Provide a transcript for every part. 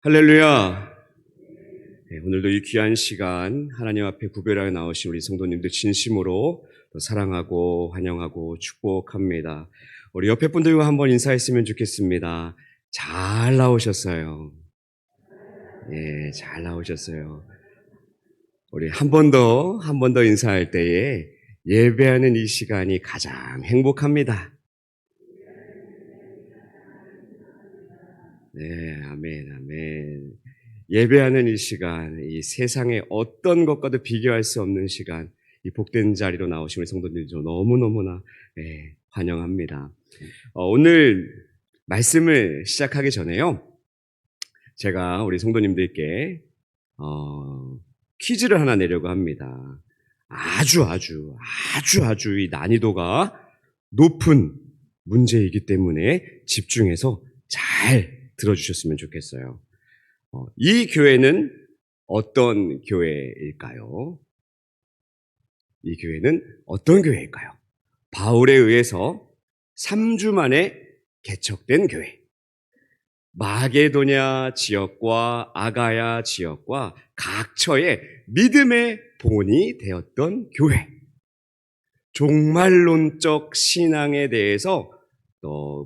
할렐루야. 네, 오늘도 이 귀한 시간 하나님 앞에 구별하여 나오신 우리 성도님들 진심으로 사랑하고 환영하고 축복합니다. 우리 옆에 분들과 한번 인사했으면 좋겠습니다. 잘 나오셨어요. 예, 잘 나오셨어요. 우리 한 번 더 인사할 때에 예배하는 이 시간이 가장 행복합니다. 네, 아멘, 아멘. 예배하는 이 시간, 이 세상의 어떤 것과도 비교할 수 없는 시간, 이 복된 자리로 나오신 우리 성도님들 너무너무나 환영합니다. 오늘 말씀을 시작하기 전에요, 제가 우리 성도님들께 퀴즈를 하나 내려고 합니다. 아주 이 난이도가 높은 문제이기 때문에 집중해서 잘 들어주셨으면 좋겠어요. 이 교회는 어떤 교회일까요? 이 교회는 어떤 교회일까요? 바울에 의해서 3주 만에 개척된 교회. 마게도냐 지역과 아가야 지역과 각처의 믿음의 본이 되었던 교회. 종말론적 신앙에 대해서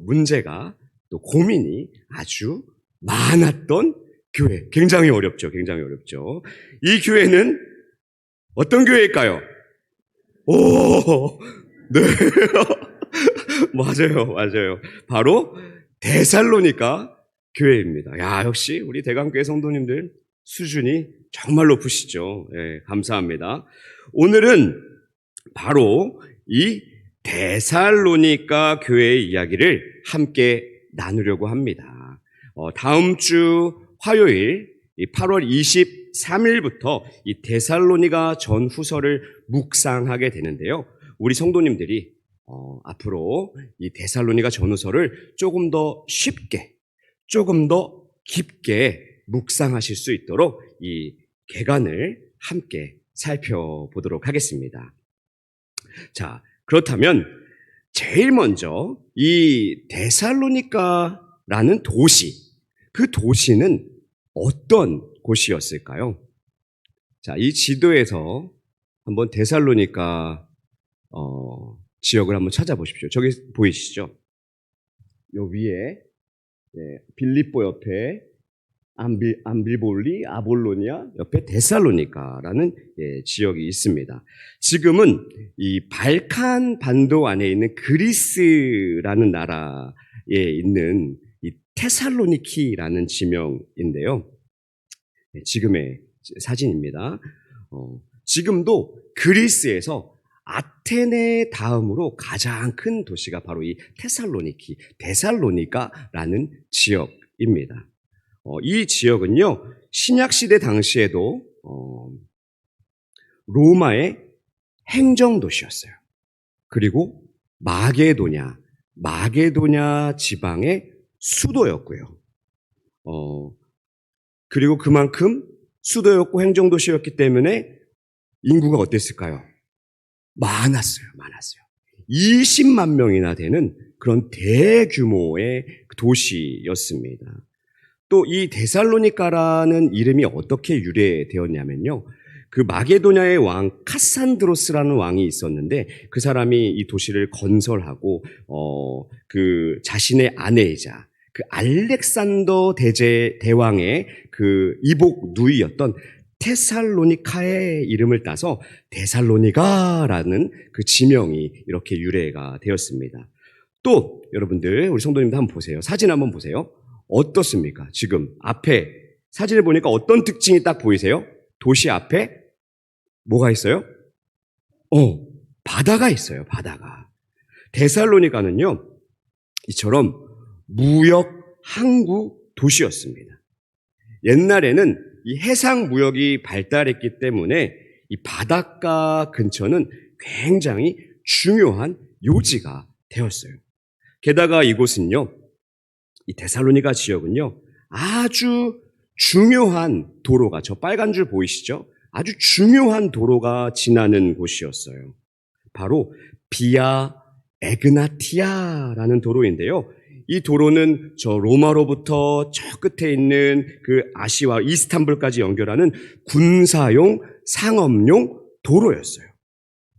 문제가 또 고민이 아주 많았던 교회. 굉장히 어렵죠. 이 교회는 어떤 교회일까요? 오, 네. 맞아요. 바로 데살로니가 교회입니다. 야, 역시 우리 대강교회 성도님들 수준이 정말 높으시죠. 네, 감사합니다. 오늘은 바로 이 데살로니가 교회의 이야기를 함께 나누려고 합니다. 다음 주 화요일 8월 23일부터 이 데살로니가 전후서를 묵상하게 되는데요. 우리 성도님들이 앞으로 이 데살로니가 전후서를 조금 더 쉽게, 조금 더 깊게 묵상하실 수 있도록 이 개관을 함께 살펴보도록 하겠습니다. 자, 그렇다면 제일 먼저 이 데살로니가라는 도시, 그 도시는 어떤 곳이었을까요? 자, 이 지도에서 한번 데살로니가 지역을 한번 찾아보십시오. 저기 보이시죠? 요 위에 빌립보 옆에 암빌볼리, 아볼로니아 옆에 데살로니가라는 지역이 있습니다. 지금은 이 발칸 반도 안에 있는 그리스라는 나라에 있는 이 테살로니키라는 지명인데요. 지금의 사진입니다. 지금도 그리스에서 아테네 다음으로 가장 큰 도시가 바로 이 데살로니가라는 지역입니다. 이 지역은요, 신약시대 당시에도 로마의 행정도시였어요. 그리고 마게도냐 지방의 수도였고요. 그리고 그만큼 수도였고 행정도시였기 때문에 인구가 어땠을까요? 많았어요. 20만 명이나 되는 그런 대규모의 도시였습니다. 또 이 데살로니가라는 이름이 어떻게 유래되었냐면요, 그 마게도냐의 왕 카산드로스라는 왕이 있었는데 그 사람이 이 도시를 건설하고 그 자신의 아내이자 그 알렉산더 대왕의 그 이복 누이였던 테살로니카의 이름을 따서 데살로니가라는 그 지명이 이렇게 유래가 되었습니다. 또 여러분들, 우리 성도님들 한번 보세요. 사진 한번 보세요. 어떻습니까? 지금 앞에 사진을 보니까 어떤 특징이 딱 보이세요? 도시 앞에 뭐가 있어요? 바다가 있어요. 바다가. 데살로니가는요, 이처럼 무역 항구 도시였습니다. 옛날에는 이 해상 무역이 발달했기 때문에 이 바닷가 근처는 굉장히 중요한 요지가 되었어요. 게다가 이곳은요, 이 데살로니가 지역은요, 아주 중요한 도로가, 저 빨간 줄 보이시죠? 아주 중요한 도로가 지나는 곳이었어요. 바로 비아 에그나티아라는 도로인데요. 이 도로는 저 로마로부터 저 끝에 있는 그 아시와 이스탄불까지 연결하는 군사용, 상업용 도로였어요.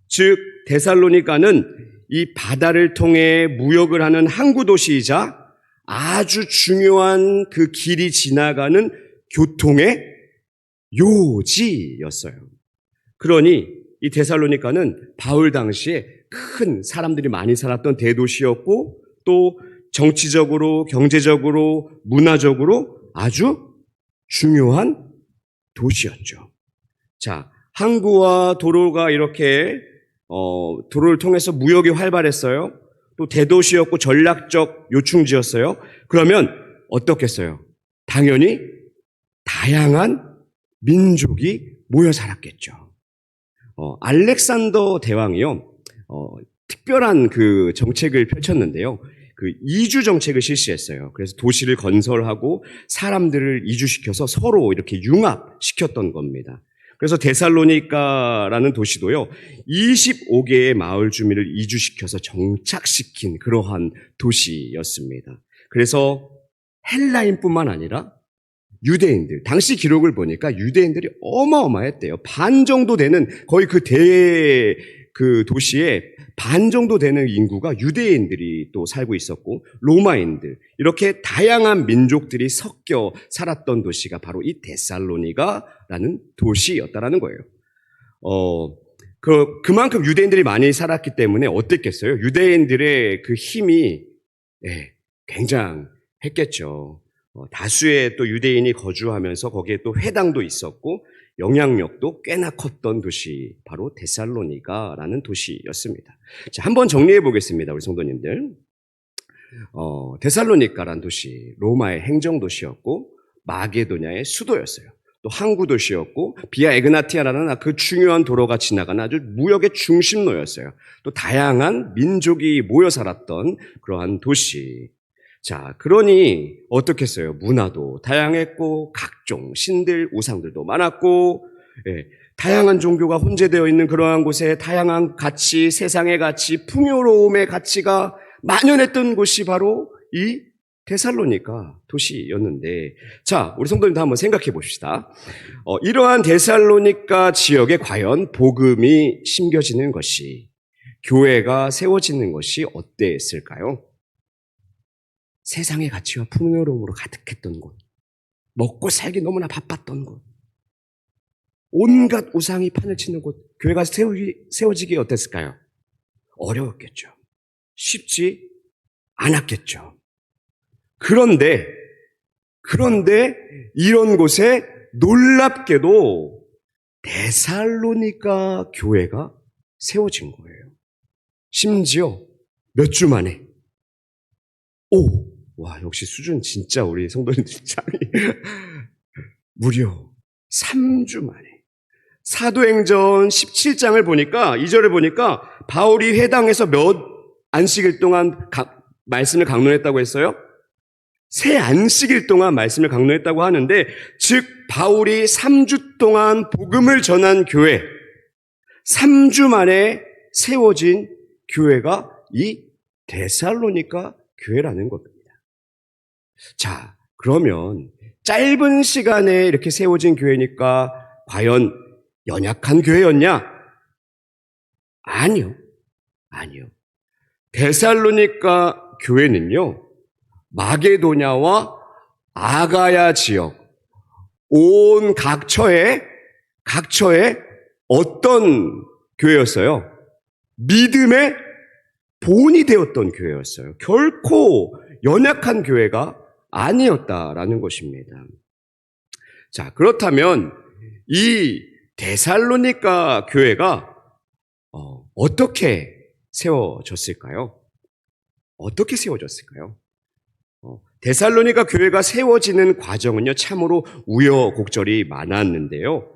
즉 데살로니가는 이 바다를 통해 무역을 하는 항구 도시이자 아주 중요한 그 길이 지나가는 교통의 요지였어요. 그러니 이 데살로니가는 바울 당시에 큰 사람들이 많이 살았던 대도시였고 또 정치적으로, 경제적으로, 문화적으로 아주 중요한 도시였죠. 자, 항구와 도로가 이렇게 도로를 통해서 무역이 활발했어요. 또 대도시였고 전략적 요충지였어요. 그러면 어떻겠어요? 당연히 다양한 민족이 모여 살았겠죠. 알렉산더 대왕이요, 특별한 그 정책을 펼쳤는데요. 그 이주 정책을 실시했어요. 그래서 도시를 건설하고 사람들을 이주시켜서 서로 이렇게 융합시켰던 겁니다. 그래서 데살로니가라는 도시도요, 25개의 마을 주민을 이주시켜서 정착시킨 그러한 도시였습니다. 그래서 헬라인뿐만 아니라 유대인들, 당시 기록을 보니까 유대인들이 어마어마했대요. 반 정도 되는, 거의 그 도시에 반 정도 되는 인구가 유대인들이 또 살고 있었고, 로마인들, 이렇게 다양한 민족들이 섞여 살았던 도시가 바로 이 데살로니가라는 도시였다라는 거예요. 그만큼 유대인들이 많이 살았기 때문에 어땠겠어요? 유대인들의 그 힘이 굉장했겠죠. 다수의 또 유대인이 거주하면서 거기에 또 회당도 있었고 영향력도 꽤나 컸던 도시, 바로 데살로니가라는 도시였습니다. 자, 한번 정리해 보겠습니다, 우리 성도님들. 데살로니가라는 도시, 로마의 행정도시였고 마게도냐의 수도였어요. 또 항구 도시였고 비아 에그나티아라는 그 중요한 도로가 지나가는 아주 무역의 중심로였어요. 또 다양한 민족이 모여 살았던 그러한 도시. 자, 그러니 어떻겠어요? 문화도 다양했고 각종 신들, 우상들도 많았고, 다양한 종교가 혼재되어 있는 그러한 곳에 다양한 가치, 세상의 가치, 풍요로움의 가치가 만연했던 곳이 바로 이 데살로니가 도시였는데, 자, 우리 성도님도 한번 생각해 봅시다. 이러한 데살로니가 지역에 과연 복음이 심겨지는 것이, 교회가 세워지는 것이 어땠을까요? 세상의 가치와 풍요로움으로 가득했던 곳, 먹고 살기 너무나 바빴던 곳, 온갖 우상이 판을 치는 곳, 교회가 세워지기 어땠을까요? 어려웠겠죠. 쉽지 않았겠죠. 그런데 이런 곳에 놀랍게도 데살로니가 교회가 세워진 거예요. 심지어 몇 주 만에. 와, 역시 수준 진짜 우리 성도님들 짱이. 무려 3주 만에. 사도행전 17장을 보니까, 2절을 보니까 바울이 회당에서 몇 안식일 동안 말씀을 강론했다고 했어요? 세 안식일 동안 말씀을 강론했다고 하는데, 즉 바울이 3주 동안 복음을 전한 교회, 3주 만에 세워진 교회가 이 데살로니가 교회라는 겁니다. 자, 그러면 짧은 시간에 이렇게 세워진 교회니까 과연 연약한 교회였냐? 아니요. 데살로니가 교회는요, 마게도냐와 아가야 지역, 온 각처에 어떤 교회였어요? 믿음의 본이 되었던 교회였어요. 결코 연약한 교회가 아니었다라는 것입니다. 자, 그렇다면 이 데살로니가 교회가 어떻게 세워졌을까요? 데살로니가 교회가 세워지는 과정은요, 참으로 우여곡절이 많았는데요.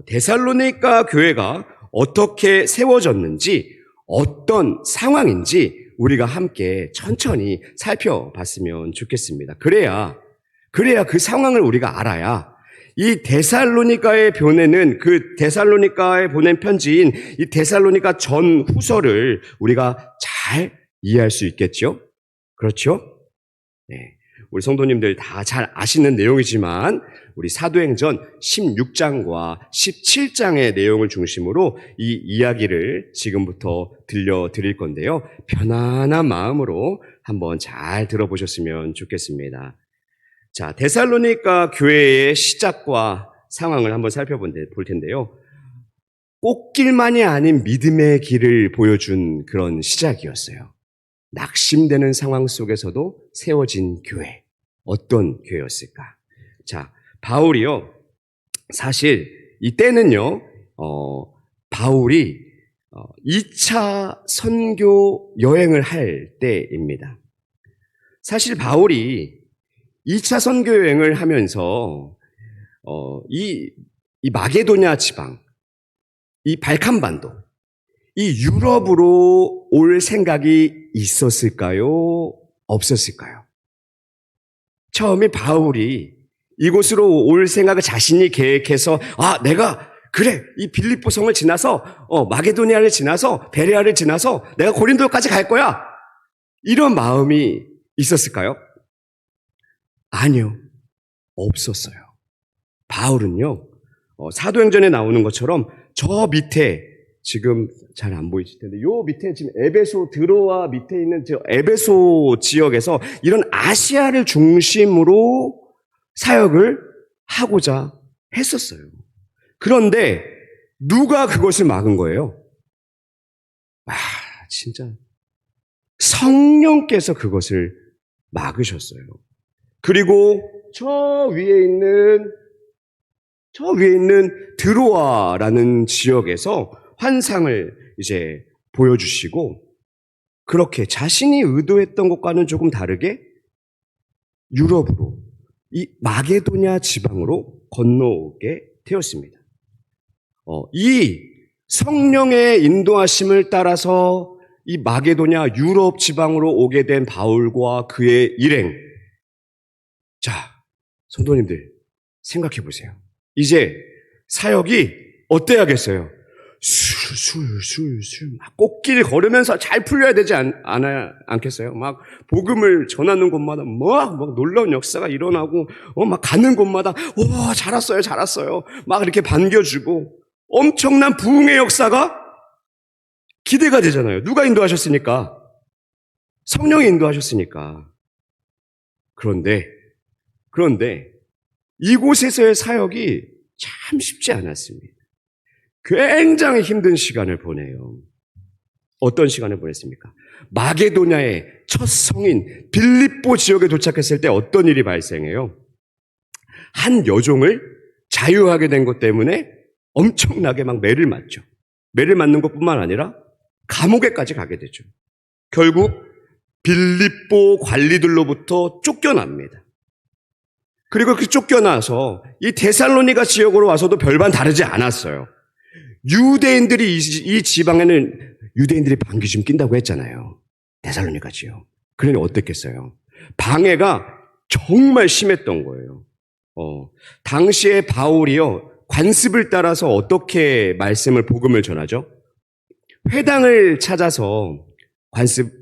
데살로니가 교회가 어떻게 세워졌는지, 어떤 상황인지 우리가 함께 천천히 살펴봤으면 좋겠습니다. 그래야 그 상황을 우리가 알아야 이 데살로니가에 보내는, 그 데살로니가에 보낸 편지인 이 데살로니가 전 후서를 우리가 잘 이해할 수 있겠죠? 그렇죠? 네. 우리 성도님들 다 잘 아시는 내용이지만 우리 사도행전 16장과 17장의 내용을 중심으로 이 이야기를 지금부터 들려드릴 건데요. 편안한 마음으로 한번 잘 들어보셨으면 좋겠습니다. 자, 데살로니가 교회의 시작과 상황을 한번 살펴볼 텐데요. 꽃길만이 아닌 믿음의 길을 보여준 그런 시작이었어요. 낙심되는 상황 속에서도 세워진 교회. 어떤 교회였을까? 자, 바울이요. 사실 이때는요. 바울이 2차 선교 여행을 할 때입니다. 사실 바울이 2차 선교 여행을 하면서 이 마게도냐 지방, 이 발칸반도, 이 유럽으로 올 생각이 있었을까요? 없었을까요? 처음에 바울이 이곳으로 올 생각을 자신이 계획해서 내가 그래 이 빌립보 성을 지나서 마게도니아를 지나서 베레아를 지나서 내가 고린도까지 갈 거야. 이런 마음이 있었을까요? 아니요. 없었어요. 바울은요. 사도행전에 나오는 것처럼 저 밑에 지금 잘 안 보이실 텐데 요 밑에 지금 에베소 드로아 밑에 있는 저 에베소 지역에서 이런 아시아를 중심으로 사역을 하고자 했었어요. 그런데 누가 그것을 막은 거예요? 진짜 성령께서 그것을 막으셨어요. 그리고 저 위에 있는 드로아라는 지역에서 환상을 이제 보여주시고 그렇게 자신이 의도했던 것과는 조금 다르게 유럽으로 이 마게도냐 지방으로 건너오게 되었습니다. 이 성령의 인도하심을 따라서 이 마게도냐 유럽 지방으로 오게 된 바울과 그의 일행. 자, 성도님들 생각해 보세요. 이제 사역이 어때야겠어요? 술 막 꽃길 걸으면서 잘 풀려야 되지 않겠어요? 막 복음을 전하는 곳마다 막 놀라운 역사가 일어나고 막 가는 곳마다 잘했어요 막 이렇게 반겨주고 엄청난 부흥의 역사가 기대가 되잖아요. 누가 인도하셨으니까? 성령이 인도하셨으니까. 그런데 이곳에서의 사역이 참 쉽지 않았습니다. 굉장히 힘든 시간을 보내요. 어떤 시간을 보냈습니까? 마게도냐의 첫 성인 빌립보 지역에 도착했을 때 어떤 일이 발생해요? 한 여종을 자유하게 된 것 때문에 엄청나게 막 매를 맞죠. 매를 맞는 것뿐만 아니라 감옥에까지 가게 되죠. 결국 빌립보 관리들로부터 쫓겨납니다. 그리고 그 쫓겨나서 이 데살로니가 지역으로 와서도 별반 다르지 않았어요. 유대인들이 이 지방에는 유대인들이 방귀 좀 낀다고 했잖아요. 데살로니가 지역. 그러니 어땠겠어요? 방해가 정말 심했던 거예요. 당시에 바울이요. 관습을 따라서 어떻게 복음을 전하죠? 회당을 찾아서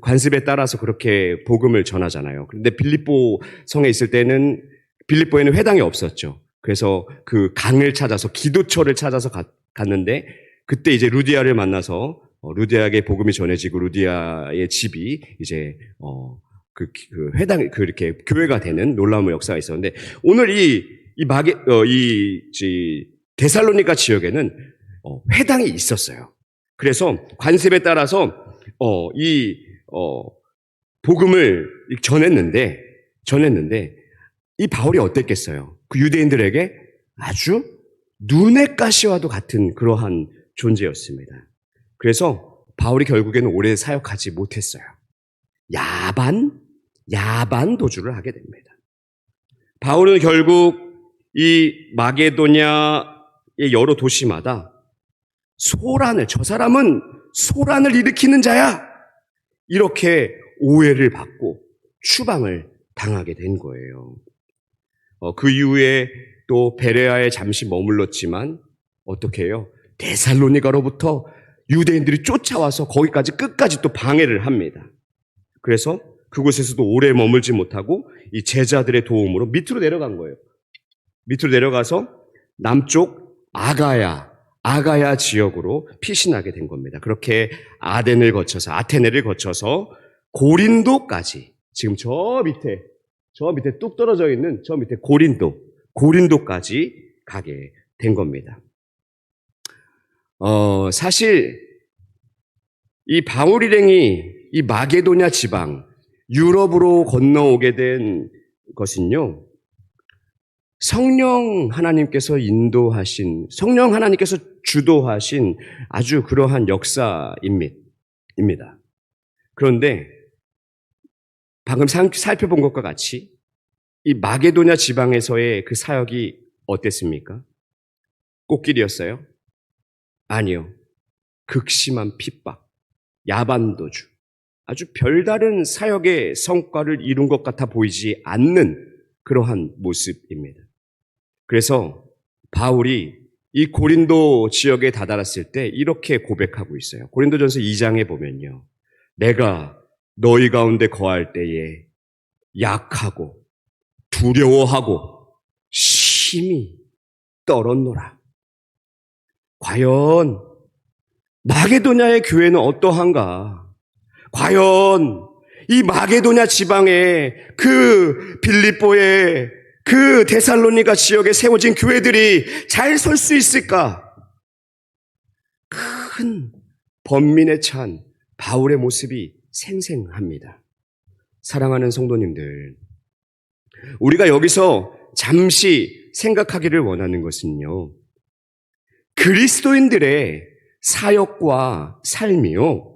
관습에 따라서 그렇게 복음을 전하잖아요. 그런데 빌립보 성에 있을 때는 빌립보에는 회당이 없었죠. 그래서 그 강을 찾아서 기도처를 찾아서 갔는데 그때 이제 루디아를 만나서 루디아에게 복음이 전해지고 루디아의 집이 이제 그 회당 이렇게 교회가 되는 놀라운 역사가 있었는데 오늘 이 데살로니가 지역에는 회당이 있었어요. 그래서 관습에 따라서 복음을 전했는데 이 바울이 어땠겠어요? 그 유대인들에게 아주 눈의 가시와도 같은 그러한 존재였습니다. 그래서 바울이 결국에는 오래 사역하지 못했어요. 야반 도주를 하게 됩니다. 바울은 결국 이 마게도냐의 여러 도시마다 저 사람은 소란을 일으키는 자야! 이렇게 오해를 받고 추방을 당하게 된 거예요. 그 이후에 또 베레아에 잠시 머물렀지만 어떻게 해요? 데살로니가로부터 유대인들이 쫓아와서 거기까지 끝까지 또 방해를 합니다. 그래서 그곳에서도 오래 머물지 못하고 이 제자들의 도움으로 밑으로 내려간 거예요. 밑으로 내려가서 남쪽 아가야 지역으로 피신하게 된 겁니다. 그렇게 아테네를 거쳐서 고린도까지, 지금 저 밑에 뚝 떨어져 있는 저 밑에 고린도까지 가게 된 겁니다. 사실 이 바울 일행이 이 마게도냐 지방 유럽으로 건너오게 된 것은요, 성령 하나님께서 주도하신 아주 그러한 역사입니다. 그런데 방금 살펴본 것과 같이 이 마게도냐 지방에서의 그 사역이 어땠습니까? 꽃길이었어요? 아니요. 극심한 핍박, 야반도주, 아주 별다른 사역의 성과를 이룬 것 같아 보이지 않는 그러한 모습입니다. 그래서 바울이 이 고린도 지역에 다다랐을 때 이렇게 고백하고 있어요. 고린도전서 2장에 보면요, 내가 너희 가운데 거할 때에 약하고 두려워하고 심히 떨었노라. 과연 마게도냐의 교회는 어떠한가? 과연 이 마게도냐 지방에 그 빌립보의 그 데살로니가 지역에 세워진 교회들이 잘 설 수 있을까? 큰 번민에 찬 바울의 모습이 생생합니다. 사랑하는 성도님들, 우리가 여기서 잠시 생각하기를 원하는 것은요, 그리스도인들의 사역과 삶이요,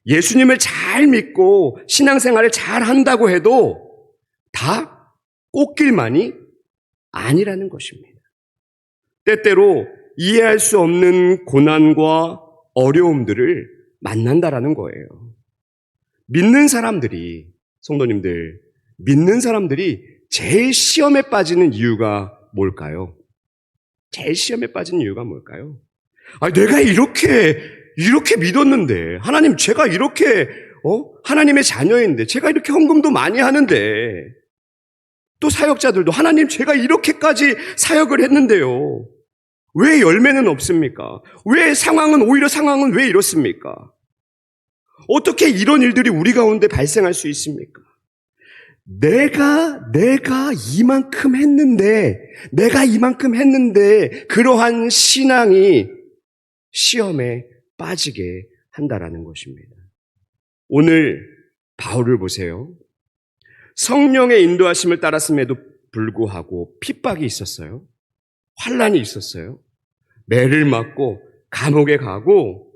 예수님을 잘 믿고 신앙생활을 잘 한다고 해도 다 꽃길만이 아니라는 것입니다. 때때로 이해할 수 없는 고난과 어려움들을 만난다라는 거예요. 성도님들, 믿는 사람들이 제일 시험에 빠지는 이유가 뭘까요? 제일 시험에 빠진 이유가 뭘까요? 내가 이렇게 믿었는데, 하나님, 제가 이렇게, 하나님의 자녀인데, 제가 이렇게 헌금도 많이 하는데, 또 사역자들도, 하나님, 제가 이렇게까지 사역을 했는데요, 왜 열매는 없습니까? 오히려 상황은 왜 이렇습니까? 어떻게 이런 일들이 우리 가운데 발생할 수 있습니까? 내가 이만큼 했는데, 그러한 신앙이 시험에 빠지게 한다라는 것입니다. 오늘 바울을 보세요. 성령의 인도하심을 따랐음에도 불구하고 핍박이 있었어요. 환난이 있었어요. 매를 맞고 감옥에 가고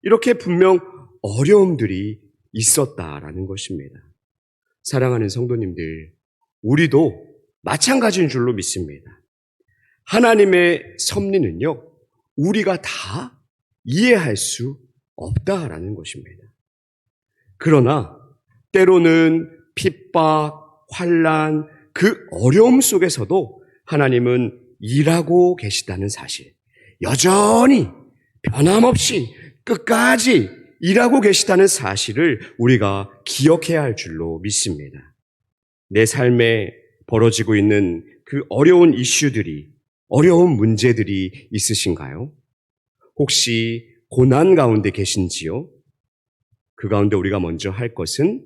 이렇게 분명 어려움들이 있었다라는 것입니다. 사랑하는 성도님들, 우리도 마찬가지인 줄로 믿습니다. 하나님의 섭리는요, 우리가 다 이해할 수 없다라는 것입니다. 그러나 때로는 핍박, 환난, 그 어려움 속에서도 하나님은 일하고 계시다는 사실, 여전히 변함없이 끝까지 일하고 계시다는 사실을 우리가 기억해야 할 줄로 믿습니다. 내 삶에 벌어지고 있는 그 어려운 어려운 문제들이 있으신가요? 혹시 고난 가운데 계신지요? 그 가운데 우리가 먼저 할 것은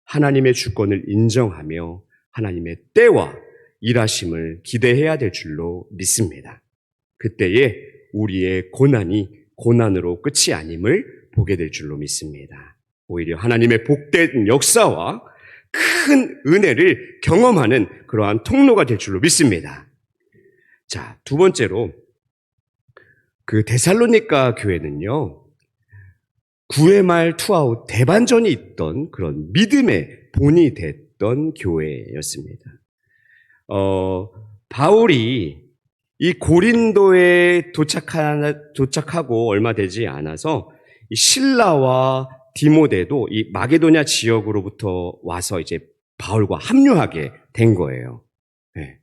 하나님의 주권을 인정하며 하나님의 때와 일하심을 기대해야 될 줄로 믿습니다. 그때에 우리의 고난이 고난으로 끝이 아님을 보게 될 줄로 믿습니다. 오히려 하나님의 복된 역사와 큰 은혜를 경험하는 그러한 통로가 될 줄로 믿습니다. 자, 두 번째로 그 데살로니가 교회는요, 9회 말 투아웃 대반전이 있던 그런 믿음의 본이 됐던 교회였습니다. 바울이 이 고린도에 도착하고 얼마 되지 않아서 이 실라와 디모데도 이 마게도냐 지역으로부터 와서 이제 바울과 합류하게 된 거예요. 네.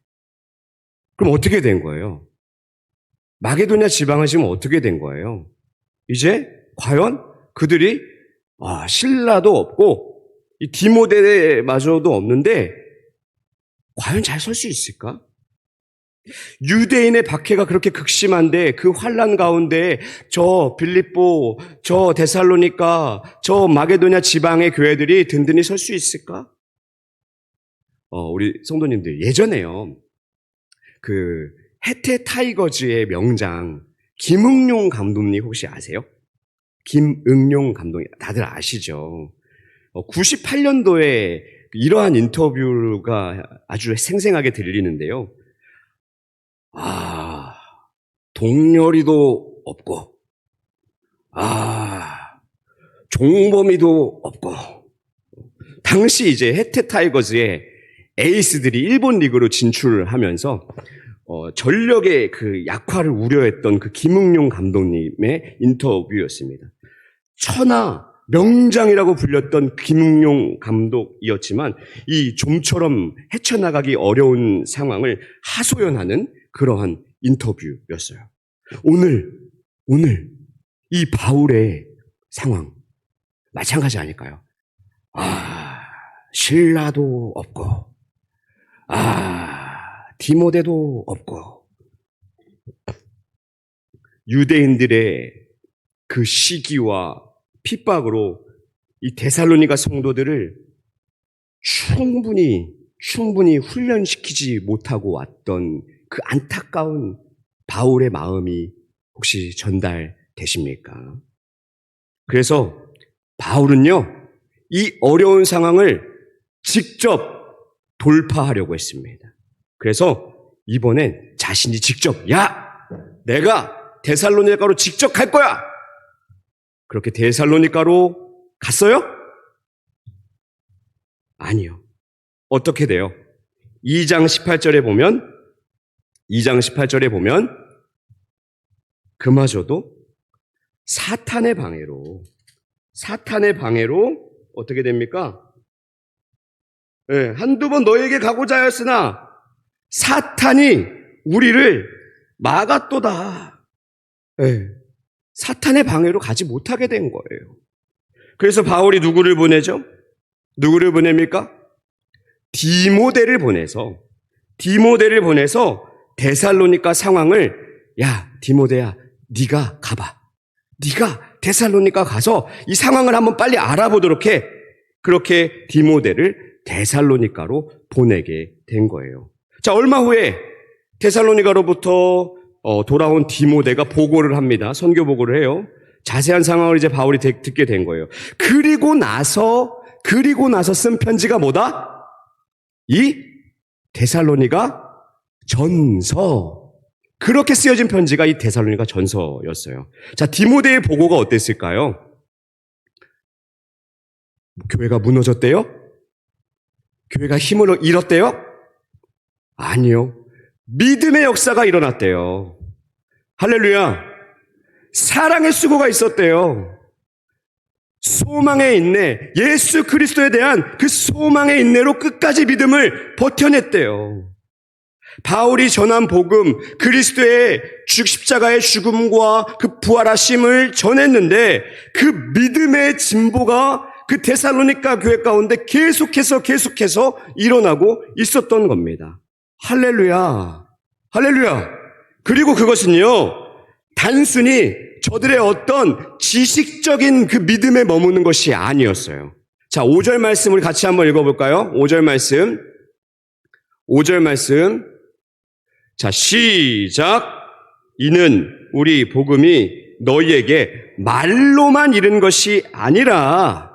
그럼 어떻게 된 거예요? 마게도냐 지방은 지금 어떻게 된 거예요? 이제 과연 그들이 신라도 없고 이 디모데마저도 없는데 과연 잘 설 수 있을까? 유대인의 박해가 그렇게 극심한데 그 환난 가운데 저 빌립보, 저 데살로니가, 저 마게도냐 지방의 교회들이 든든히 설 수 있을까? 우리 성도님들 예전에요. 그 해태 타이거즈의 명장 김응용 감독님 혹시 아세요? 김응용 감독님 다들 아시죠? 98년도에 이러한 인터뷰가 아주 생생하게 들리는데요. 동렬이도 없고, 종범이도 없고, 당시 이제 해태 타이거즈의 에이스들이 일본 리그로 진출하면서 전력의 그 약화를 우려했던 그 김응용 감독님의 인터뷰였습니다. 천하 명장이라고 불렸던 김응용 감독이었지만 이 좀처럼 헤쳐나가기 어려운 상황을 하소연하는 그러한 인터뷰였어요. 오늘 이 바울의 상황 마찬가지 아닐까요? 신라도 없고, 디모데도 없고, 유대인들의 그 시기와 핍박으로 이 데살로니가 성도들을 충분히 훈련시키지 못하고 왔던 그 안타까운 바울의 마음이 혹시 전달되십니까? 그래서 바울은요, 이 어려운 상황을 직접 돌파하려고 했습니다. 그래서 이번엔 자신이 직접, 내가 데살로니가로 직접 갈 거야! 그렇게 데살로니가로 갔어요? 아니요. 어떻게 돼요? 2장 18절에 보면 그마저도 사탄의 방해로 어떻게 됩니까? 한두 번 너에게 가고자 하였으나 사탄이 우리를 막았도다. 사탄의 방해로 가지 못하게 된 거예요. 그래서 바울이 누구를 보내죠? 누구를 보냅니까? 디모데를 보내서 데살로니가 상황을 디모데야 네가 가봐. 네가 데살로니가 가서 이 상황을 한번 빨리 알아보도록 해. 그렇게 디모데를 데살로니가로 보내게 된 거예요. 자, 얼마 후에 데살로니가로부터 돌아온 디모데가 보고를 합니다. 선교 보고를 해요. 자세한 상황을 이제 바울이 듣게 된 거예요. 그리고 나서 쓴 편지가 뭐다? 이 데살로니가 전서. 그렇게 쓰여진 편지가 이 데살로니가 전서였어요. 자, 디모데의 보고가 어땠을까요? 교회가 무너졌대요? 교회가 힘을 잃었대요? 아니요. 믿음의 역사가 일어났대요. 할렐루야. 사랑의 수고가 있었대요. 소망의 인내, 예수 그리스도에 대한 그 소망의 인내로 끝까지 믿음을 버텨냈대요. 바울이 전한 복음, 그리스도의 십자가의 죽음과 그 부활하심을 전했는데 그 믿음의 진보가 그 데살로니가 교회 가운데 계속해서 일어나고 있었던 겁니다. 할렐루야. 그리고 그것은요, 단순히 저들의 어떤 지식적인 그 믿음에 머무는 것이 아니었어요. 자, 5절 말씀을 같이 한번 읽어볼까요? 5절 말씀. 자, 시작. 이는 우리 복음이 너희에게 말로만 이른 것이 아니라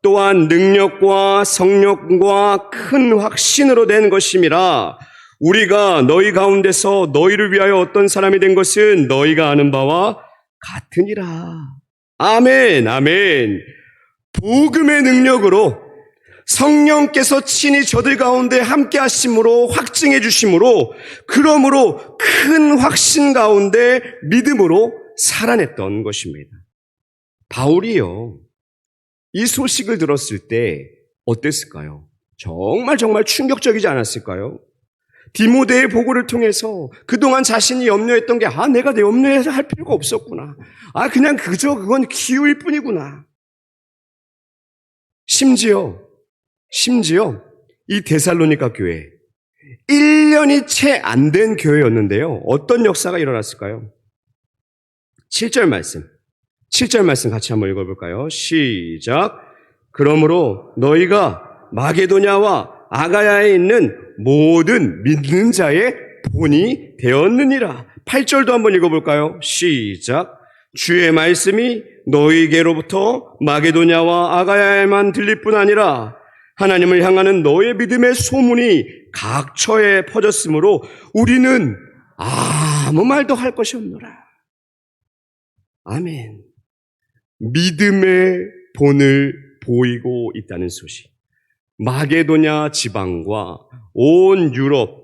또한 능력과 성령과 큰 확신으로 된 것임이라. 우리가 너희 가운데서 너희를 위하여 어떤 사람이 된 것은 너희가 아는 바와 같으니라. 아멘. 복음의 능력으로 성령께서 친히 저들 가운데 함께 하심으로 확증해 주심으로 그러므로 큰 확신 가운데 믿음으로 살아냈던 것입니다. 바울이요, 이 소식을 들었을 때 어땠을까요? 정말 충격적이지 않았을까요? 디모데의 보고를 통해서 그동안 자신이 염려했던 게 내가 내 염려해서 할 필요가 없었구나. 그건 기우일 뿐이구나. 심지어 심지어 이 데살로니가 교회 1년이 채 안 된 교회였는데요. 어떤 역사가 일어났을까요? 7절 말씀 같이 한번 읽어볼까요? 시작. 그러므로 너희가 마게도냐와 아가야에 있는 모든 믿는 자의 본이 되었느니라. 8절도 한번 읽어볼까요? 시작. 주의 말씀이 너희에게로부터 마게도냐와 아가야에만 들릴 뿐 아니라 하나님을 향하는 너의 믿음의 소문이 각처에 퍼졌으므로 우리는 아무 말도 할 것이 없노라. 아멘. 믿음의 본을 보이고 있다는 소식. 마게도냐 지방과 온 유럽,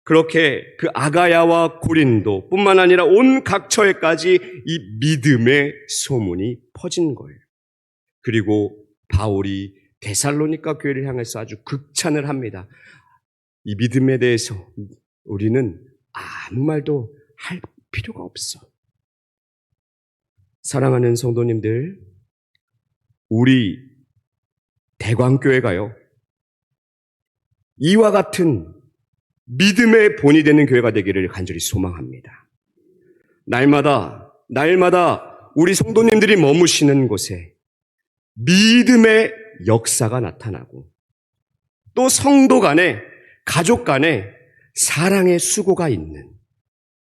그렇게 그 아가야와 고린도 뿐만 아니라 온 각처에까지 이 믿음의 소문이 퍼진 거예요. 그리고 바울이 데살로니가 교회를 향해서 아주 극찬을 합니다. 이 믿음에 대해서 우리는 아무 말도 할 필요가 없어. 사랑하는 성도님들, 우리 대광교회가요, 이와 같은 믿음의 본이 되는 교회가 되기를 간절히 소망합니다. 날마다 우리 성도님들이 머무시는 곳에 믿음의 역사가 나타나고 또 성도 간에, 가족 간에 사랑의 수고가 있는,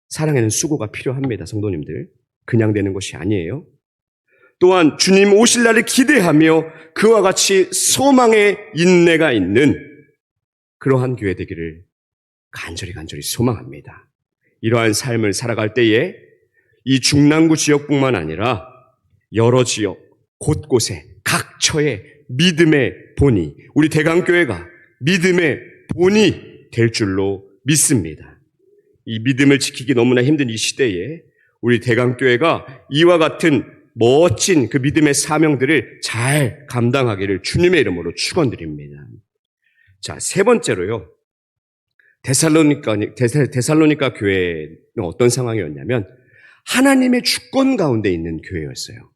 사랑에는 수고가 필요합니다. 성도님들, 그냥 되는 것이 아니에요. 또한 주님 오실 날을 기대하며 그와 같이 소망의 인내가 있는 그러한 교회 되기를 간절히 소망합니다. 이러한 삶을 살아갈 때에 이 중랑구 지역뿐만 아니라 여러 지역 곳곳에 각처에 믿음의 본이, 우리 대강교회가 믿음의 본이 될 줄로 믿습니다. 이 믿음을 지키기 너무나 힘든 이 시대에 우리 대강교회가 이와 같은 멋진 그 믿음의 사명들을 잘 감당하기를 주님의 이름으로 축원드립니다. 자, 세 번째로요. 데살로니가 교회는 어떤 상황이었냐면 하나님의 주권 가운데 있는 교회였어요.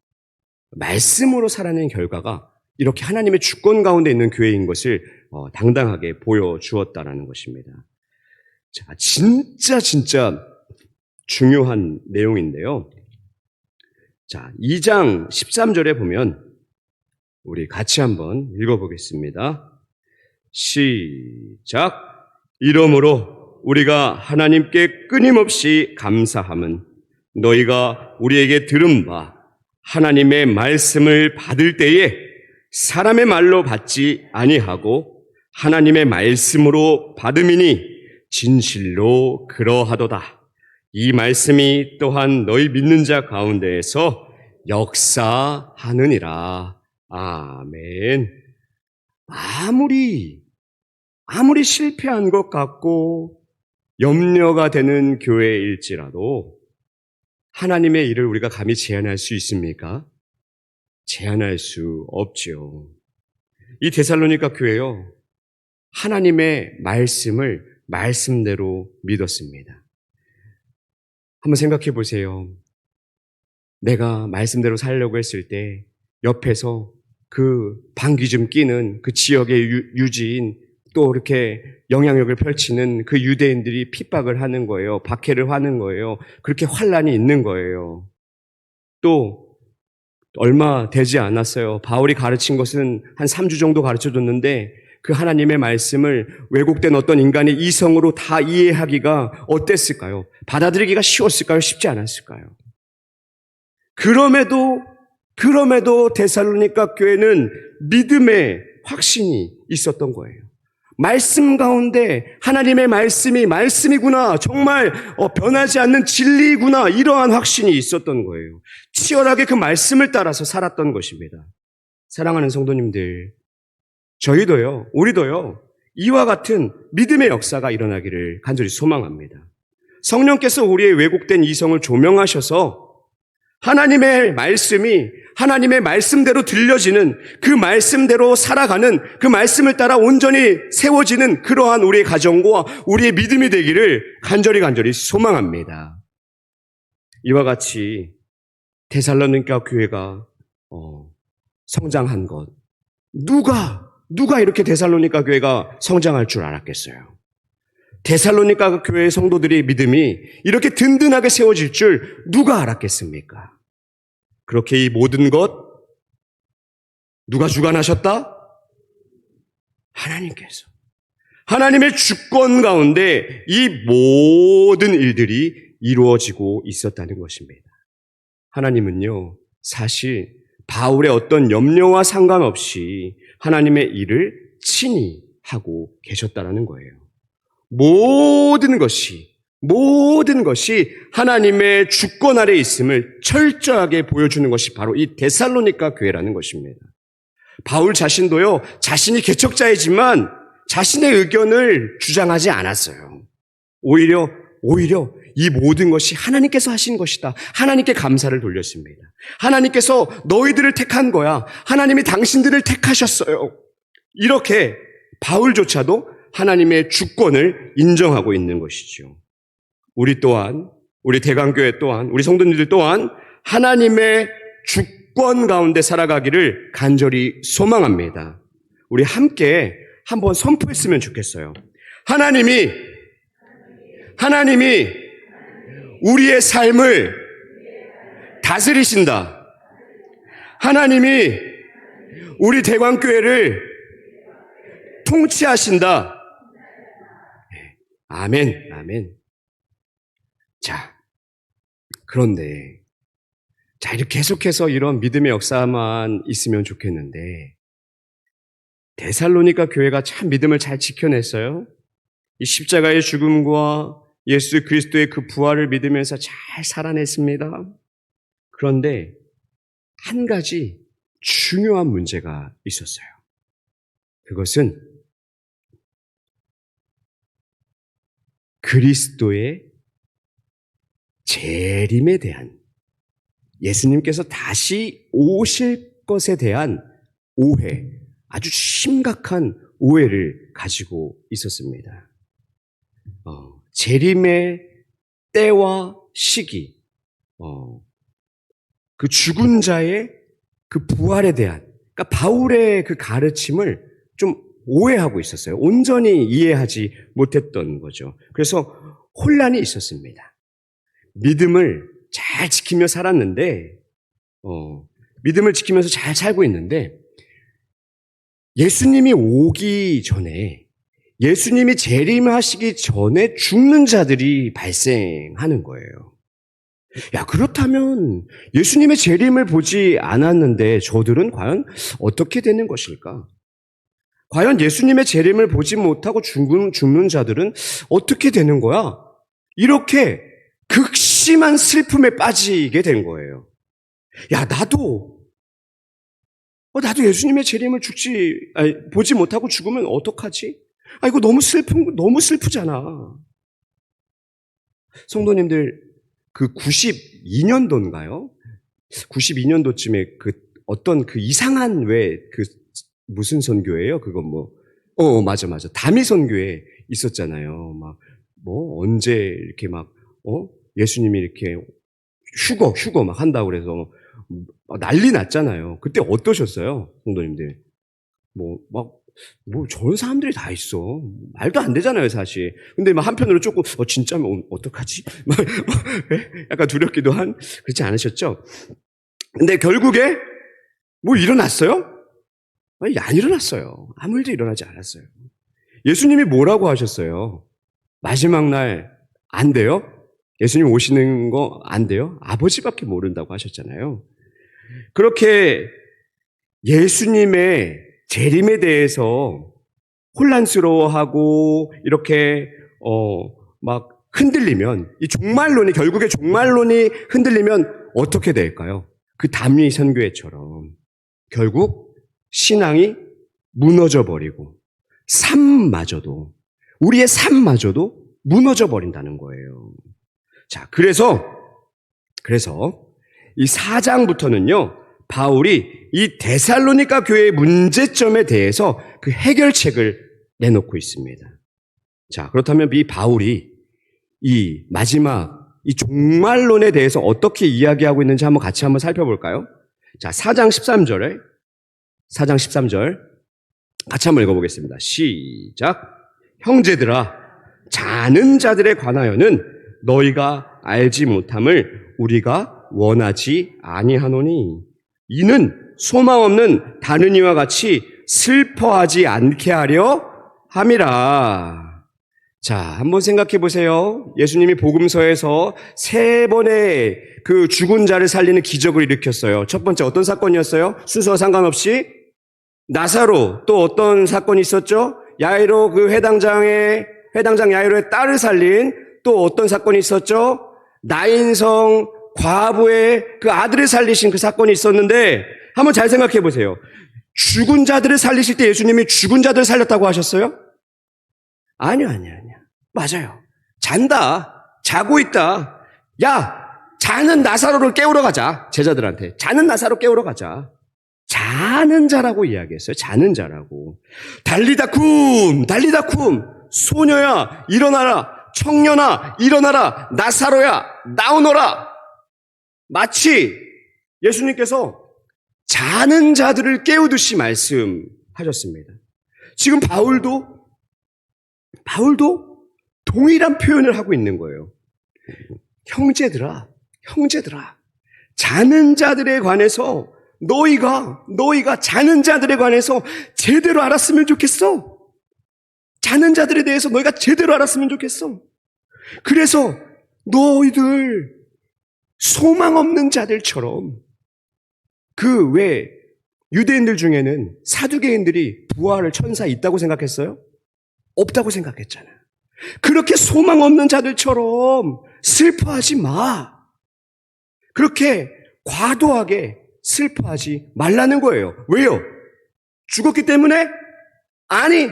말씀으로 살아낸 결과가 이렇게 하나님의 주권 가운데 있는 교회인 것을 당당하게 보여주었다라는 것입니다. 자, 진짜 중요한 내용인데요. 자, 2장 13절에 보면 우리 같이 한번 읽어보겠습니다. 시작. 이러므로 우리가 하나님께 끊임없이 감사함은 너희가 우리에게 들은 바 하나님의 말씀을 받을 때에 사람의 말로 받지 아니하고 하나님의 말씀으로 받음이니 진실로 그러하도다. 이 말씀이 또한 너희 믿는 자 가운데에서 역사하느니라. 아멘. 아무리 실패한 것 같고 염려가 되는 교회일지라도 하나님의 일을 우리가 감히 제한할 수 있습니까? 제한할 수 없죠. 이 데살로니가 교회요, 하나님의 말씀을 말씀대로 믿었습니다. 한번 생각해 보세요. 내가 말씀대로 살려고 했을 때 옆에서 그 방귀 좀 끼는 그 지역의 유지인, 또 이렇게 영향력을 펼치는 그 유대인들이 핍박을 하는 거예요. 박해를 하는 거예요. 그렇게 환란이 있는 거예요. 또 얼마 되지 않았어요. 바울이 가르친 것은 한 3주 정도 가르쳐줬는데 그 하나님의 말씀을 왜곡된 어떤 인간의 이성으로 다 이해하기가 어땠을까요? 받아들이기가 쉬웠을까요? 쉽지 않았을까요? 그럼에도 데살로니가 교회는 믿음의 확신이 있었던 거예요. 말씀 가운데 하나님의 말씀이구나, 정말 변하지 않는 진리이구나, 이러한 확신이 있었던 거예요. 치열하게 그 말씀을 따라서 살았던 것입니다. 사랑하는 성도님들, 저희도요, 우리도요, 이와 같은 믿음의 역사가 일어나기를 간절히 소망합니다. 성령께서 우리의 왜곡된 이성을 조명하셔서 하나님의 말씀이 하나님의 말씀대로 들려지는, 그 말씀대로 살아가는, 그 말씀을 따라 온전히 세워지는 그러한 우리의 가정과 우리의 믿음이 되기를 간절히 소망합니다. 이와 같이 데살로니가 교회가 성장한 것, 누가 누가 이렇게 데살로니가 교회가 성장할 줄 알았겠어요? 데살로니가 교회의 성도들의 믿음이 이렇게 든든하게 세워질 줄 누가 알았겠습니까? 그렇게 이 모든 것 누가 주관하셨다? 하나님께서. 하나님의 주권 가운데 이 모든 일들이 이루어지고 있었다는 것입니다. 하나님은요, 사실 바울의 어떤 염려와 상관없이 하나님의 일을 친히 하고 계셨다는 거예요. 모든 것이 하나님의 주권 아래 있음을 철저하게 보여주는 것이 바로 이 데살로니가 교회라는 것입니다. 바울 자신도요, 자신이 개척자이지만 자신의 의견을 주장하지 않았어요. 오히려 이 모든 것이 하나님께서 하신 것이다. 하나님께 감사를 돌렸습니다. 하나님께서 너희들을 택한 거야. 하나님이 당신들을 택하셨어요. 이렇게 바울조차도 하나님의 주권을 인정하고 있는 것이죠. 우리 또한, 우리 대강교회 또한, 우리 성도님들 또한 하나님의 주권 가운데 살아가기를 간절히 소망합니다. 우리 함께 한번 선포했으면 좋겠어요. 하나님이 우리의 삶을 다스리신다. 하나님이 우리 대광교회를 통치하신다. 아멘, 아멘. 자, 그런데, 이렇게 계속해서 이런 믿음의 역사만 있으면 좋겠는데, 데살로니가 교회가 참 믿음을 잘 지켜냈어요. 이 십자가의 죽음과 예수 그리스도의 그 부활을 믿으면서 잘 살아냈습니다. 그런데 한 가지 중요한 문제가 있었어요. 그것은 그리스도의 재림에 대한, 예수님께서 다시 오실 것에 대한 오해, 아주 심각한 오해를 가지고 있었습니다. 재림의 때와 시기, 그 죽은 자의 그 부활에 대한, 그러니까 바울의 그 가르침을 좀 오해하고 있었어요. 온전히 이해하지 못했던 거죠. 그래서 혼란이 있었습니다. 믿음을 잘 지키며 살았는데, 믿음을 지키면서 잘 살고 있는데, 예수님이 오기 전에, 예수님이 재림하시기 전에 죽는 자들이 발생하는 거예요. 야, 그렇다면 예수님의 재림을 보지 않았는데 저들은 과연 어떻게 되는 것일까? 과연 예수님의 재림을 보지 못하고 죽는 자들은 어떻게 되는 거야? 이렇게 극심한 슬픔에 빠지게 된 거예요. 야, 나도 예수님의 재림을 보지 못하고 죽으면 어떡하지? 이거 너무 슬프잖아. 성도님들, 그 92년도인가요? 92년도쯤에 어떤 이상한 무슨 선교예요? 그건 맞아. 다미 선교에 있었잖아요. 언제 이렇게 예수님이 이렇게 휴거 막 한다고 그래서 난리 났잖아요. 그때 어떠셨어요? 성도님들? 저런 사람들이 다 있어. 말도 안 되잖아요, 사실. 근데 한편으로 조금, 진짜면 어떡하지? 약간 두렵기도 그렇지 않으셨죠? 근데 결국에, 일어났어요? 안 일어났어요. 아무 일도 일어나지 않았어요. 예수님이 뭐라고 하셨어요? 마지막 날, 안 돼요? 예수님 오시는 거 안 돼요? 아버지밖에 모른다고 하셨잖아요. 그렇게 예수님의 재림에 대해서 혼란스러워하고 이렇게 흔들리면, 결국에 종말론이 흔들리면 어떻게 될까요? 그 담리 선교회처럼 결국 신앙이 무너져 버리고 우리의 삶마저도 무너져 버린다는 거예요. 자, 그래서 이 4장부터는요, 바울이 이 데살로니가 교회의 문제점에 대해서 그 해결책을 내놓고 있습니다. 자, 그렇다면 이 바울이 이 마지막 이 종말론에 대해서 어떻게 이야기하고 있는지 같이 한번 살펴볼까요? 자, 4장 13절 같이 한번 읽어보겠습니다. 시작. 형제들아, 자는 자들에 관하여는 너희가 알지 못함을 우리가 원하지 아니하노니 이는 소망 없는 다른 이와 같이 슬퍼하지 않게 하려 함이라. 자, 한번 생각해 보세요. 예수님이 복음서에서 3번의 그 죽은 자를 살리는 기적을 일으켰어요. 첫 번째 어떤 사건이었어요? 순서와 상관없이 나사로, 또 어떤 사건이 있었죠? 야이로, 그 회당장 야이로의 딸을 살린 또 어떤 사건이 있었죠? 나인성 과부의 그 아들을 살리신 그 사건이 있었는데 한번 잘 생각해 보세요. 죽은 자들을 살리실 때 예수님이 죽은 자들을 살렸다고 하셨어요? 아니요. 맞아요. 자고 있다. 야, 자는 나사로를 깨우러 가자. 제자들한테. 자는 나사로 깨우러 가자. 자는 자라고 이야기했어요. 자는 자라고. 달리다쿰. 소녀야, 일어나라. 청년아, 일어나라. 나사로야, 나오너라. 마치 예수님께서 자는 자들을 깨우듯이 말씀하셨습니다. 지금 바울도 동일한 표현을 하고 있는 거예요. 형제들아, 자는 자들에 관해서 너희가 자는 자들에 관해서 제대로 알았으면 좋겠어. 자는 자들에 대해서 너희가 제대로 알았으면 좋겠어. 그래서 너희들 소망 없는 자들처럼 그 왜 유대인들 중에는 사두개인들이 부활을 천사에 있다고 생각했어요? 없다고 생각했잖아요. 그렇게 소망 없는 자들처럼 슬퍼하지 마. 그렇게 과도하게 슬퍼하지 말라는 거예요. 왜요? 죽었기 때문에? 아니.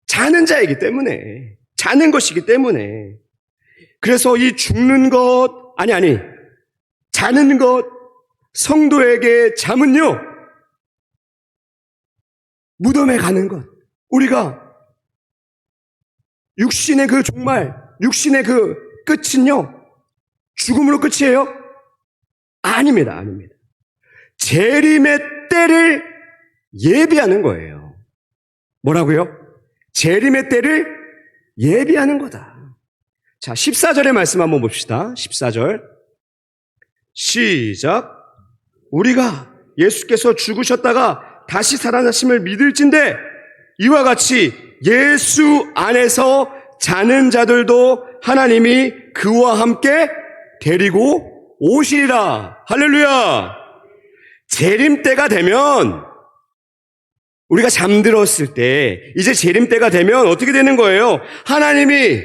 자는 자이기 때문에. 자는 것이기 때문에. 그래서 이 죽는 것, 자는 것, 성도에게 잠은요, 무덤에 가는 것. 우리가 육신의 그 끝은요, 죽음으로 끝이에요? 아닙니다. 재림의 때를 예비하는 거예요. 뭐라고요? 재림의 때를 예비하는 거다. 자, 14절의 말씀 한번 봅시다. 14절. 시작. 우리가 예수께서 죽으셨다가 다시 살아나심을 믿을진대 이와 같이 예수 안에서 자는 자들도 하나님이 그와 함께 데리고 오시리라. 할렐루야. 재림 때가 되면, 우리가 잠들었을 때 이제 재림 때가 되면 어떻게 되는 거예요? 하나님이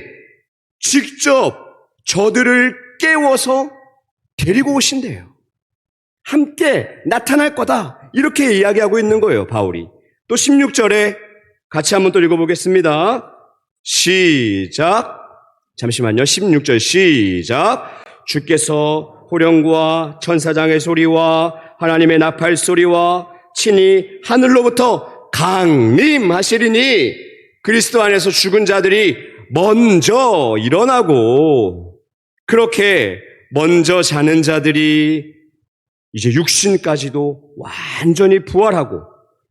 직접 저들을 깨워서 데리고 오신대요. 함께 나타날 거다. 이렇게 이야기하고 있는 거예요, 바울이. 또 16절에 같이 한번 또 읽어보겠습니다. 시작. 잠시만요. 16절 시작. 주께서 호령과 천사장의 소리와 하나님의 나팔 소리와 친히 하늘로부터 강림하시리니 그리스도 안에서 죽은 자들이 먼저 일어나고, 그렇게 먼저 자는 자들이 이제 육신까지도 완전히 부활하고,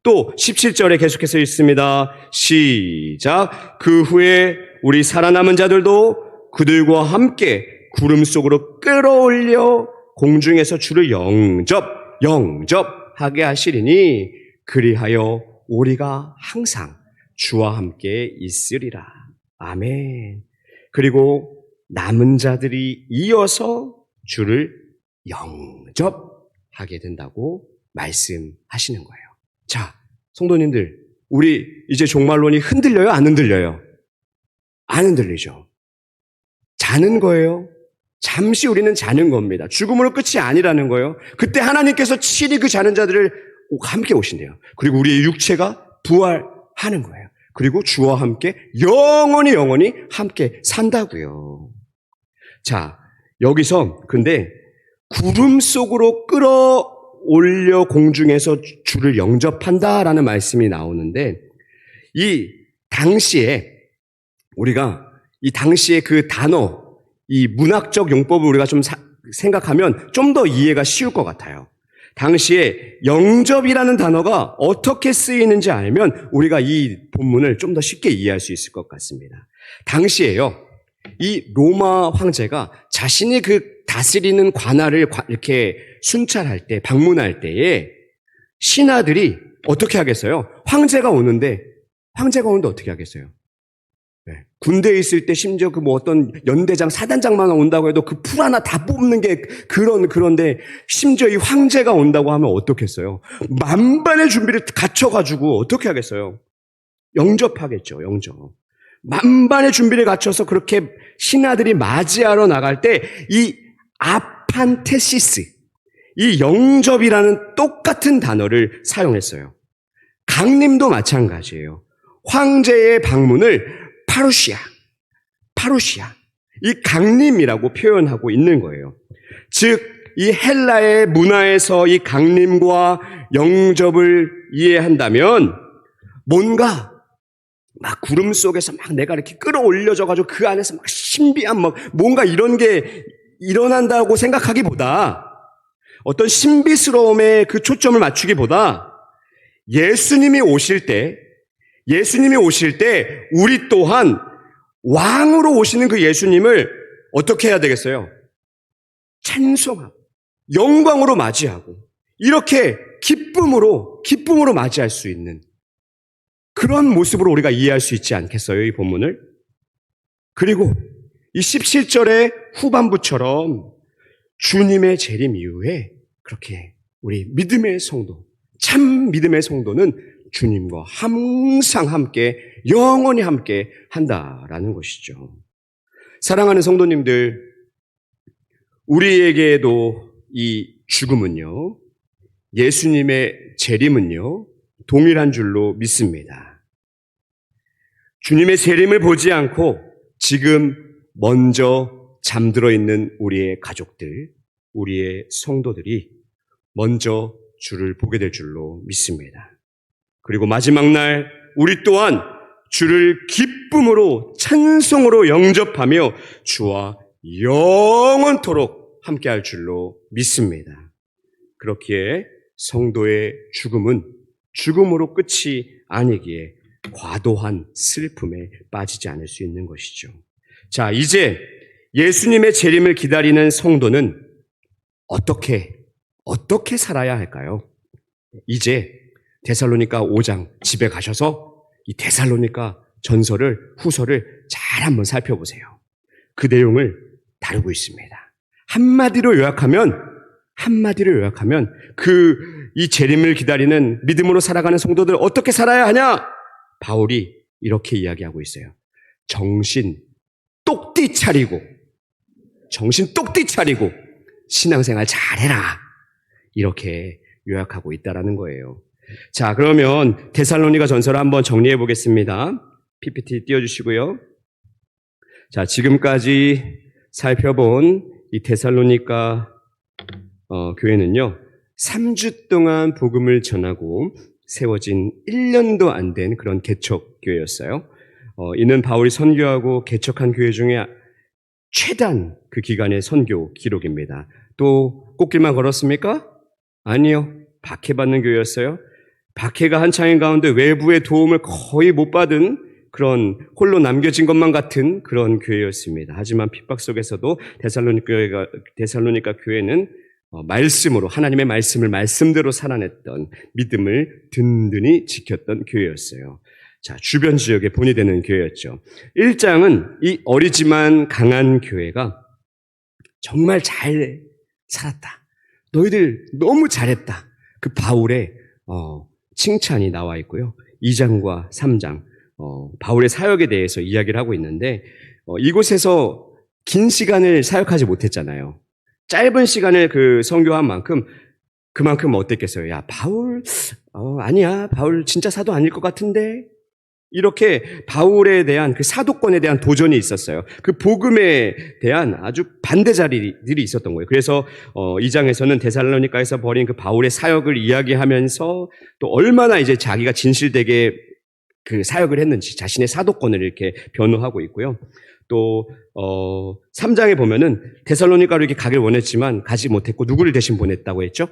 또 17절에 계속해서 있습니다. 시작. 그 후에 우리 살아남은 자들도 그들과 함께 구름 속으로 끌어올려 공중에서 주를 영접하게 하시리니 그리하여 우리가 항상 주와 함께 있으리라. 아멘. 그리고 남은 자들이 이어서 주를 영접하게 된다고 말씀하시는 거예요. 자, 성도님들, 우리 이제 종말론이 흔들려요? 안 흔들려요? 안 흔들리죠. 자는 거예요. 잠시 우리는 자는 겁니다. 죽음으로 끝이 아니라는 거예요. 그때 하나님께서 친히 그 자는 자들을 함께 오신대요. 그리고 우리의 육체가 부활하는 거예요. 그리고 주와 함께 영원히 함께 산다고요. 자, 여기서 근데 구름 속으로 끌어올려 공중에서 주를 영접한다라는 말씀이 나오는데, 이 당시에 우리가 이 당시에 그 단어, 이 문학적 용법을 우리가 좀 생각하면 좀 더 이해가 쉬울 것 같아요. 당시에 영접이라는 단어가 어떻게 쓰이는지 알면 우리가 이 본문을 좀 더 쉽게 이해할 수 있을 것 같습니다. 당시에요, 이 로마 황제가 자신이 그 다스리는 관할을 이렇게 순찰할 때, 방문할 때에 신하들이 어떻게 하겠어요? 황제가 오는데 어떻게 하겠어요? 네. 군대에 있을 때 심지어 그 뭐 어떤 연대장, 사단장만 온다고 해도 그 풀 하나 다 뽑는 게 그런데 심지어 이 황제가 온다고 하면 어떻겠어요? 만반의 준비를 갖춰가지고 어떻게 하겠어요? 영접하겠죠, 영접. 만반의 준비를 갖춰서 그렇게 신하들이 맞이하러 나갈 때 이 아판테시스, 이 영접이라는 똑같은 단어를 사용했어요. 강림도 마찬가지예요. 황제의 방문을 파루시아, 이 강림이라고 표현하고 있는 거예요. 즉, 이 헬라의 문화에서 이 강림과 영접을 이해한다면 뭔가 막 구름 속에서 막 내가 이렇게 끌어올려져가지고 그 안에서 막 신비한 뭔가 이런 게 일어난다고 생각하기보다 어떤 신비스러움에 그 초점을 맞추기보다 예수님이 오실 때 우리 또한 왕으로 오시는 그 예수님을 어떻게 해야 되겠어요? 찬송하고 영광으로 맞이하고 이렇게 기쁨으로 맞이할 수 있는 그런 모습으로 우리가 이해할 수 있지 않겠어요? 이 본문을. 그리고 이 17절의 후반부처럼 주님의 재림 이후에 그렇게 우리 믿음의 성도, 참 믿음의 성도는 주님과 항상 함께, 영원히 함께 한다라는 것이죠. 사랑하는 성도님들, 우리에게도 이 죽음은요, 예수님의 재림은요, 동일한 줄로 믿습니다. 주님의 재림을 보지 않고 지금 먼저 잠들어 있는 우리의 가족들, 우리의 성도들이 먼저 주를 보게 될 줄로 믿습니다. 그리고 마지막 날 우리 또한 주를 기쁨으로 찬송으로 영접하며 주와 영원토록 함께할 줄로 믿습니다. 그렇기에 성도의 죽음은 죽음으로 끝이 아니기에 과도한 슬픔에 빠지지 않을 수 있는 것이죠. 자, 이제 예수님의 재림을 기다리는 성도는 어떻게 살아야 할까요? 이제 데살로니가 5장 집에 가셔서 이 데살로니가 후서를 잘 한번 살펴보세요. 그 내용을 다루고 있습니다. 한마디로 요약하면 이 재림을 기다리는 믿음으로 살아가는 성도들 어떻게 살아야 하냐? 바울이 이렇게 이야기하고 있어요. 정신 똑띠 차리고 신앙생활 잘해라. 이렇게 요약하고 있다라는 거예요. 자, 그러면 데살로니가 전서를 한번 정리해 보겠습니다. PPT 띄워주시고요. 자, 지금까지 살펴본 이 데살로니가 교회는요, 3주 동안 복음을 전하고 세워진 1년도 안 된 그런 개척교회였어요. 이는 바울이 선교하고 개척한 교회 중에 최단 그 기간의 선교 기록입니다. 또 꽃길만 걸었습니까? 아니요. 박해받는 교회였어요. 박해가 한창인 가운데 외부의 도움을 거의 못 받은 그런 홀로 남겨진 것만 같은 그런 교회였습니다. 하지만 핍박 속에서도 데살로니가 교회는 말씀으로 하나님의 말씀을 말씀대로 살아냈던 믿음을 든든히 지켰던 교회였어요. 자, 주변 지역에 본이 되는 교회였죠. 1장은 이 어리지만 강한 교회가 정말 잘 살았다. 너희들 너무 잘했다. 그 바울의 칭찬이 나와 있고요. 2장과 3장 바울의 사역에 대해서 이야기를 하고 있는데 이곳에서 긴 시간을 사역하지 못했잖아요. 짧은 시간을 그 선교한 그만큼 어땠겠어요? 야, 바울 아니야. 바울 진짜 사도 아닐 것 같은데. 이렇게 바울에 대한 그 사도권에 대한 도전이 있었어요. 그 복음에 대한 아주 반대자리들이 있었던 거예요. 그래서 2장에서는 데살로니가에서 벌인 그 바울의 사역을 이야기하면서 또 얼마나 이제 자기가 진실되게 그 사역을 했는지 자신의 사도권을 이렇게 변호하고 있고요. 또 3장에 보면은 데살로니가로 이렇게 가길 원했지만 가지 못했고 누구를 대신 보냈다고 했죠?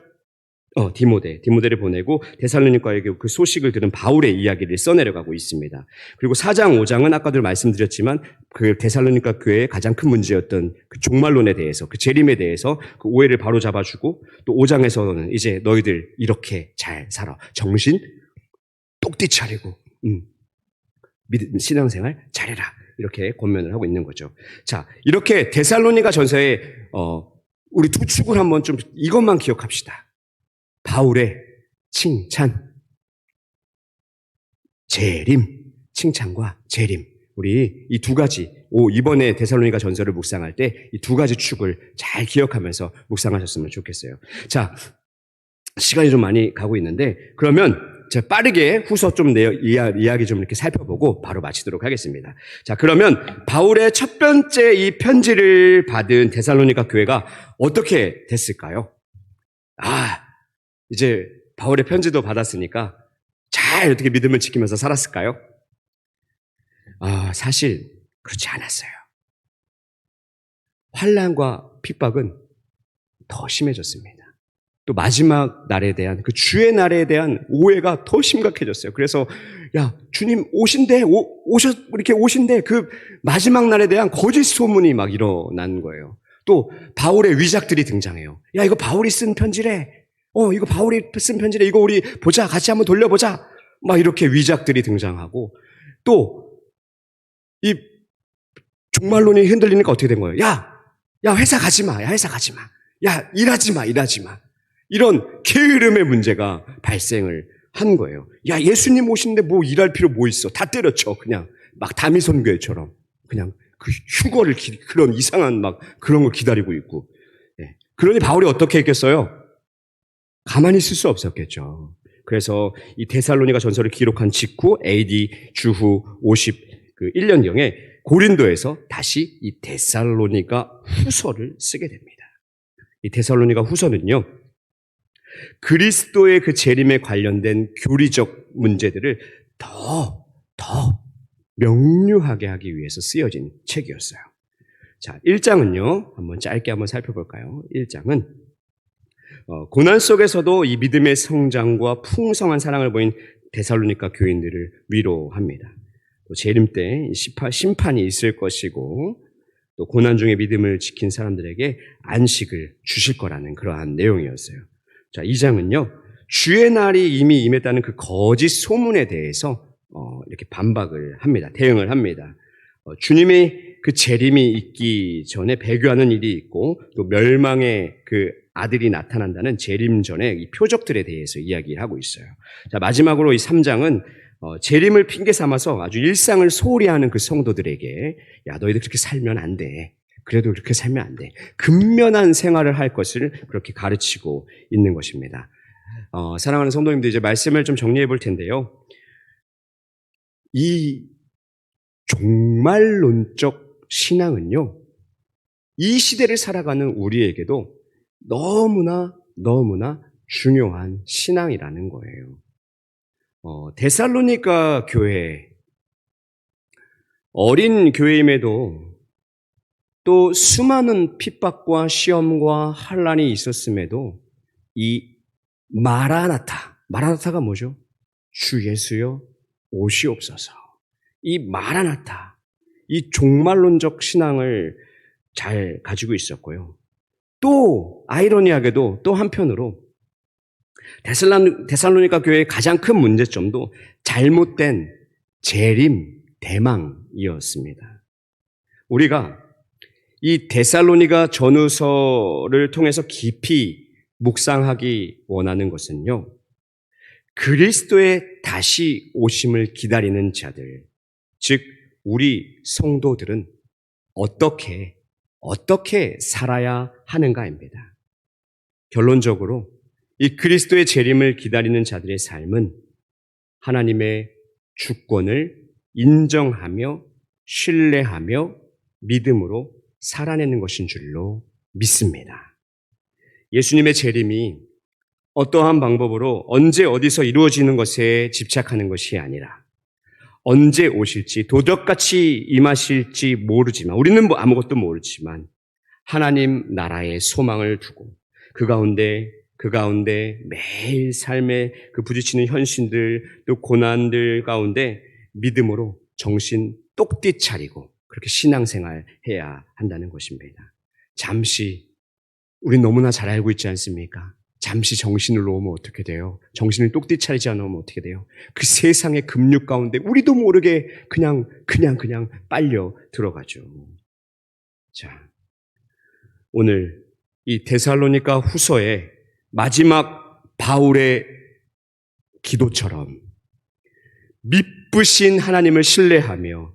디모데를 보내고 데살로니가에게 그 소식을 들은 바울의 이야기를 써내려가고 있습니다. 그리고 4장, 5장은 아까도 말씀드렸지만 그 데살로니가 교회의 가장 큰 문제였던 그 종말론에 대해서, 그 재림에 대해서 그 오해를 바로 잡아주고, 또 5장에서는 이제 너희들 이렇게 잘 살아. 정신 똑띠 차리고, 신앙생활 잘해라. 이렇게 권면을 하고 있는 거죠. 자, 이렇게 데살로니가 전서에 우리 두 축을 한번 좀 이것만 기억합시다. 바울의 칭찬, 재림, 칭찬과 재림. 우리 이 두 가지, 이번에 데살로니가 전서를 묵상할 때 이 두 가지 축을 잘 기억하면서 묵상하셨으면 좋겠어요. 자, 시간이 좀 많이 가고 있는데, 그러면 제가 빠르게 후서 좀 이야기 좀 이렇게 살펴보고 바로 마치도록 하겠습니다. 자, 그러면 바울의 첫 번째 이 편지를 받은 데살로니가 교회가 어떻게 됐을까요? 이제 바울의 편지도 받았으니까 잘 어떻게 믿음을 지키면서 살았을까요? 사실 그렇지 않았어요. 환난과 핍박은 더 심해졌습니다. 또 마지막 날에 대한, 그 주의 날에 대한 오해가 더 심각해졌어요. 그래서 주님 이렇게 오신대, 그 마지막 날에 대한 거짓 소문이 막 일어난 거예요. 또 바울의 위작들이 등장해요. 이거 바울이 쓴 편지래. 이거 바울이 쓴 편지래. 이거 우리 보자. 같이 한번 돌려보자. 막 이렇게 위작들이 등장하고, 또 이 종말론이 흔들리니까 어떻게 된 거예요? 회사 가지 마. 회사 가지 마. 일하지 마. 이런 게으름의 문제가 발생을 한 거예요. 예수님 오신데 뭐 일할 필요 뭐 있어. 다 때려쳐. 그냥 막 다미선교회처럼 그냥 그 휴거를 그런 이상한 막 그런 걸 기다리고 있고. 그러니 바울이 어떻게 했겠어요? 가만히 있을 수 없었겠죠. 그래서 이 데살로니가 전서를 기록한 직후 AD 주후 51년경에 고린도에서 다시 이 데살로니가 후서를 쓰게 됩니다. 이 데살로니가 후서는요, 그리스도의 그 재림에 관련된 교리적 문제들을 더 명료하게 하기 위해서 쓰여진 책이었어요. 자, 1장은요, 한번 짧게 한번 살펴볼까요? 1장은 고난 속에서도 이 믿음의 성장과 풍성한 사랑을 보인 데살로니가 교인들을 위로합니다. 또 재림 때 심판이 있을 것이고, 또 고난 중에 믿음을 지킨 사람들에게 안식을 주실 거라는 그러한 내용이었어요. 자, 2장은요, 주의 날이 이미 임했다는 그 거짓 소문에 대해서 이렇게 반박을 합니다. 대응을 합니다. 주님의 그 재림이 있기 전에 배교하는 일이 있고, 또 멸망의 그 아들이 나타난다는 재림 전의 이 표적들에 대해서 이야기를 하고 있어요. 자, 마지막으로 이 3장은 재림을 핑계 삼아서 아주 일상을 소홀히 하는 그 성도들에게, 너희들 그렇게 살면 안 돼. 그래도 그렇게 살면 안 돼. 근면한 생활을 할 것을 그렇게 가르치고 있는 것입니다. 사랑하는 성도님들, 이제 말씀을 좀 정리해 볼 텐데요. 이 종말론적 신앙은요, 이 시대를 살아가는 우리에게도 너무나 중요한 신앙이라는 거예요. 데살로니가 교회, 어린 교회임에도 또 수많은 핍박과 시험과 환난이 있었음에도 이 마라나타가 뭐죠? 주 예수여 오시옵소서. 이 마라나타, 이 종말론적 신앙을 잘 가지고 있었고요. 또 아이러니하게도 또 한편으로 데살로니가 교회의 가장 큰 문제점도 잘못된 재림 대망이었습니다. 우리가 이 데살로니가 전후서를 통해서 깊이 묵상하기 원하는 것은요, 그리스도의 다시 오심을 기다리는 자들, 즉 우리 성도들은 어떻게 살아야 하는가입니다. 결론적으로 이 그리스도의 재림을 기다리는 자들의 삶은 하나님의 주권을 인정하며 신뢰하며 믿음으로 살아내는 것인 줄로 믿습니다. 예수님의 재림이 어떠한 방법으로 언제 어디서 이루어지는 것에 집착하는 것이 아니라 언제 오실지 도덕같이 임하실지 모르지만, 우리는 아무것도 모르지만 하나님 나라의 소망을 두고 그 가운데 그 가운데 매일 삶에 그 부딪히는 현실들 또 고난들 가운데 믿음으로 정신 똑띠 차리고 그렇게 신앙생활 해야 한다는 것입니다. 잠시 우리 너무나 잘 알고 있지 않습니까? 잠시 정신을 놓으면 어떻게 돼요? 정신을 똑띠 차리지 않으면 어떻게 돼요? 그 세상의 급류 가운데 우리도 모르게 그냥 빨려 들어가죠. 자, 오늘 이 데살로니가 후서의 마지막 바울의 기도처럼 믿으신 하나님을 신뢰하며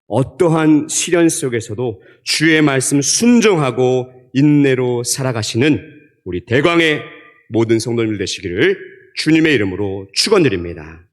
어떠한 시련 속에서도 주의 말씀 순종하고 인내로 살아가시는 우리 대광의 모든 성도님들 되시기를 주님의 이름으로 축원드립니다.